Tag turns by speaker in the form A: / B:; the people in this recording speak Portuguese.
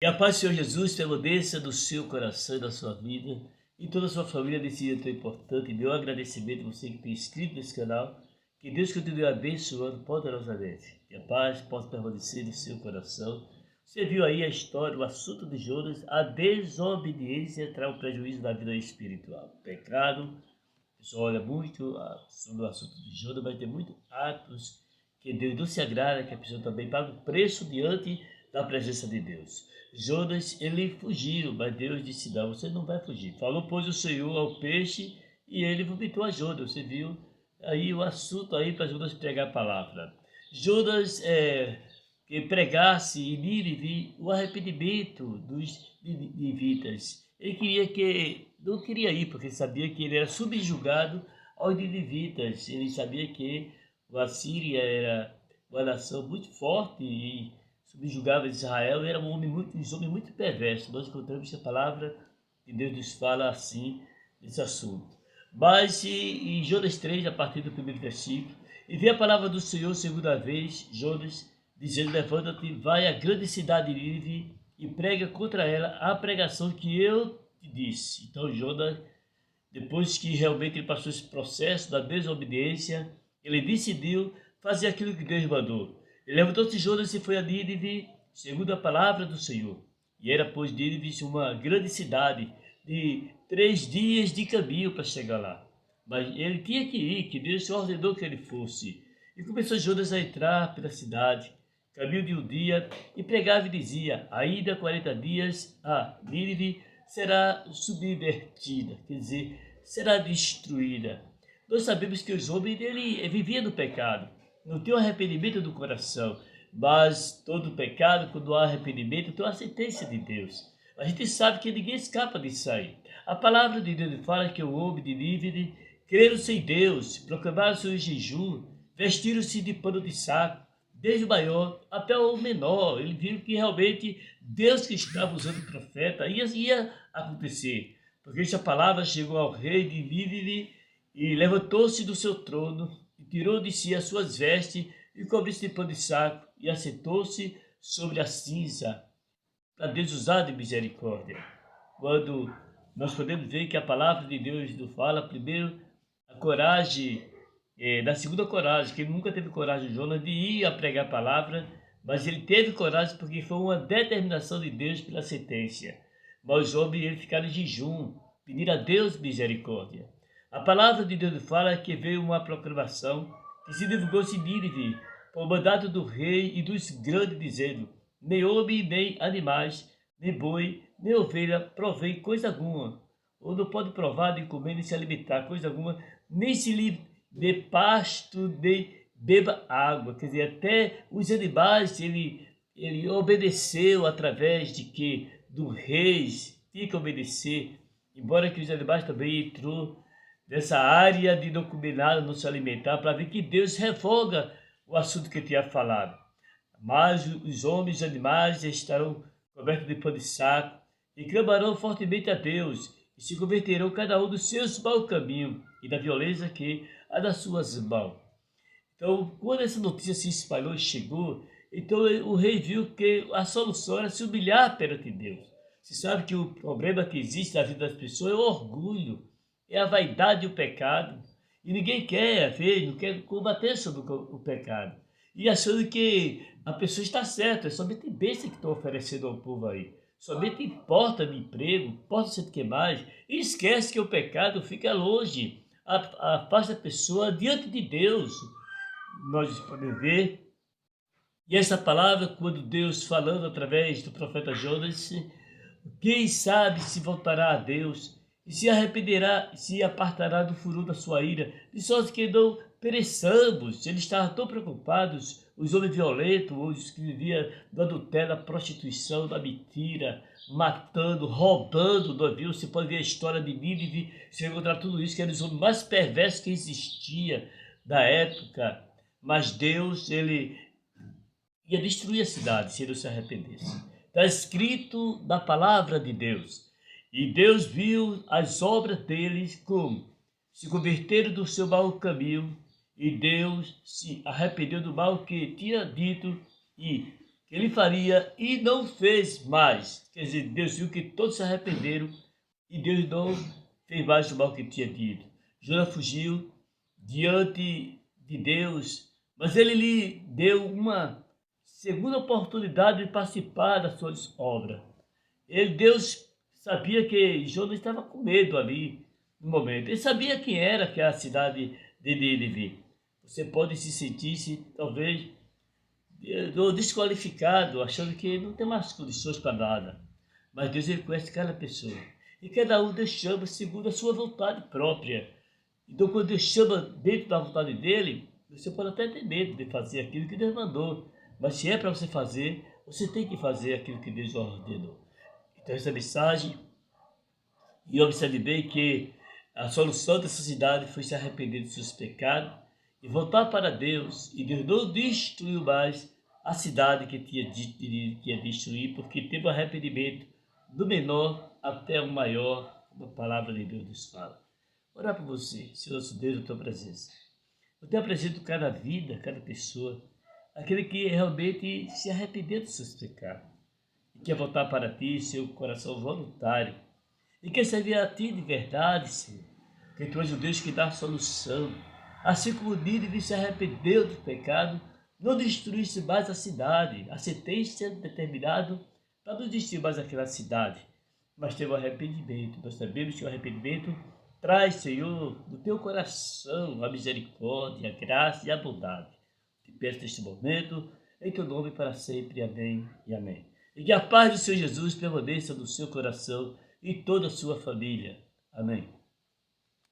A: Que a paz do Senhor Jesus permaneça no seu coração e na sua vida e toda a sua família nesse dia tão importante. Meu agradecimento a você que tem inscrito nesse canal. Que Deus continue abençoando poderosamente. Que a paz possa permanecer no seu coração. Você viu aí a história, o assunto de Jonas, a desobediência traz um prejuízo na vida espiritual. O pecado, o pessoal olha muito sobre o assunto de Jonas, mas tem muitos atos que Deus não se agrada, que a pessoa também paga o preço diante da presença de Deus. Jonas, ele fugiu, mas Deus disse, não, você não vai fugir. Falou, pois, o Senhor ao peixe e ele vomitou a Jonas. Você viu aí o assunto aí para Jonas pregar a palavra. Jonas que pregasse em Nínive o arrependimento dos ninivitas. Ele não queria ir, porque sabia que ele era subjugado aos ninivitas. Ele sabia que a Síria era uma nação muito forte e subjugava Israel, era um homem muito perverso. Nós encontramos essa palavra que Deus nos fala assim nesse assunto. Mas em Jonas 3, a partir do primeiro versículo, e veio a palavra do Senhor segunda vez, Jonas, dizendo, levanta-te, vai à grande cidade de Nínive e prega contra ela a pregação que eu te disse. Então Jonas, depois que realmente ele passou esse processo da desobediência, ele decidiu fazer aquilo que Deus mandou. Ele levantou-se Jonas e foi a Nínive, segundo a palavra do Senhor. E era, pois, Nínive uma grande cidade de 3 dias de caminho para chegar lá. Mas ele tinha que ir, que Deus ordenou que ele fosse. E começou Jonas a entrar pela cidade, caminho de um dia, e pregava e dizia, ainda 40 dias a Nínive será subvertida, quer dizer, será destruída. Nós sabemos que os homens viviam no pecado, não tem o arrependimento do coração, mas todo pecado, quando há arrependimento, tem uma sentença de Deus. A gente sabe que ninguém escapa disso aí. A palavra de Deus fala que o homem de Nínive creram-se em Deus, proclamaram seu jejum, vestiram-se de pano de saco, desde o maior até o menor. Ele viu que realmente Deus que estava usando o profeta ia acontecer. Porque essa palavra chegou ao rei de Nínive e levantou-se do seu trono e tirou de si as suas vestes e cobriu-se de pano de saco e assentou-se sobre a cinza para Deus usar de misericórdia. Quando nós podemos ver que a palavra de Deus nos fala, primeiro, a coragem, da segunda coragem, que ele nunca teve coragem, Jonas, de ir a pregar a palavra, mas ele teve coragem porque foi uma determinação de Deus pela sentença. Mas os homens eles ficaram em jejum, pedir a Deus misericórdia. A palavra de Deus fala que veio uma proclamação que se divulgou-se em Nínive, por mandato do rei e dos grandes, dizendo, nem homem, nem animais, nem boi, nem ovelha provém coisa alguma, ou não pode provar, nem comer, nem se alimentar coisa alguma, nem se lhe dê pasto, nem beba água. Quer dizer, até os animais ele obedeceu através de que? Do rei, tinha que obedecer, embora que os animais também entrou nessa área de não comer nada, não se alimentar, para ver que Deus revoga o assunto que eu tinha falado. Mas os homens e animais estarão cobertos de pano de saco e clamarão fortemente a Deus e se converterão cada um dos seus maus caminhos e da violência que há das suas mãos. Então, quando essa notícia se espalhou e chegou, então o rei viu que a solução era se humilhar perante Deus. Você sabe que o problema que existe na vida das pessoas é o orgulho, é a vaidade e o pecado. E ninguém quer ver, não quer combater sobre o pecado. E achando que a pessoa está certa, é somente bênção que estão oferecendo ao povo aí. Somente importa de emprego, importa de que mais. E esquece que o pecado fica longe, afasta a pessoa diante de Deus. Nós podemos ver. E essa palavra, quando Deus falando através do profeta Jonas, quem sabe se voltará a Deus e se arrependerá, se apartará do furor da sua ira, de sorte que não pereçamos. Eles estavam tão preocupados, os homens violentos, os que viviam do adultério, da prostituição, da mentira, matando, roubando. Nós vimos, você pode ver a história de Nínive, você vai encontrar tudo isso, que eram os homens mais perversos que existia da época. Mas Deus, ele ia destruir a cidade se ele se arrependesse. Está escrito na palavra de Deus. E Deus viu as obras deles como se converteram do seu mau caminho, e Deus se arrependeu do mal que tinha dito e que ele faria e não fez mais. Quer dizer, Deus viu que todos se arrependeram e Deus não fez mais o mal que tinha dito. Jonas fugiu diante de Deus, mas ele lhe deu uma segunda oportunidade de participar das suas obras. Deus sabia que Jonas estava com medo ali no momento. Ele sabia quem era que é a cidade de Nínive. Você pode se sentir talvez desqualificado, achando que não tem mais condições para nada. Mas Deus ele conhece cada pessoa. E cada um Deus chama segundo a sua vontade própria. Então quando Deus chama dentro da vontade dele, você pode até ter medo de fazer aquilo que Deus mandou. Mas se é para você fazer, você tem que fazer aquilo que Deus ordenou. Então essa mensagem, e observe bem que a solução dessa cidade foi se arrepender dos seus pecados e voltar para Deus. E Deus não destruiu mais a cidade que tinha dito que ia destruir, porque teve um arrependimento do menor até o maior, como a palavra de Deus nos fala. Orar por você, Senhor nosso Deus, a tua presença. Eu te apresento cada vida, cada pessoa, aquele que realmente se arrependeu dos seus pecados e quer voltar para ti, seu coração voluntário, e quer servir a ti de verdade, Senhor, que tu és o Deus que dá a solução. Assim como Nínive se arrependeu do pecado, não destruísse mais a cidade, a sentença determinado para não destruir mais aquela cidade, mas teve o arrependimento. Nós sabemos que o arrependimento traz, Senhor, do teu coração a misericórdia, a graça e a bondade. Te peço neste momento, em teu nome para sempre. Amém e amém. E que a paz do Senhor Jesus permaneça no seu coração e toda a sua família. Amém.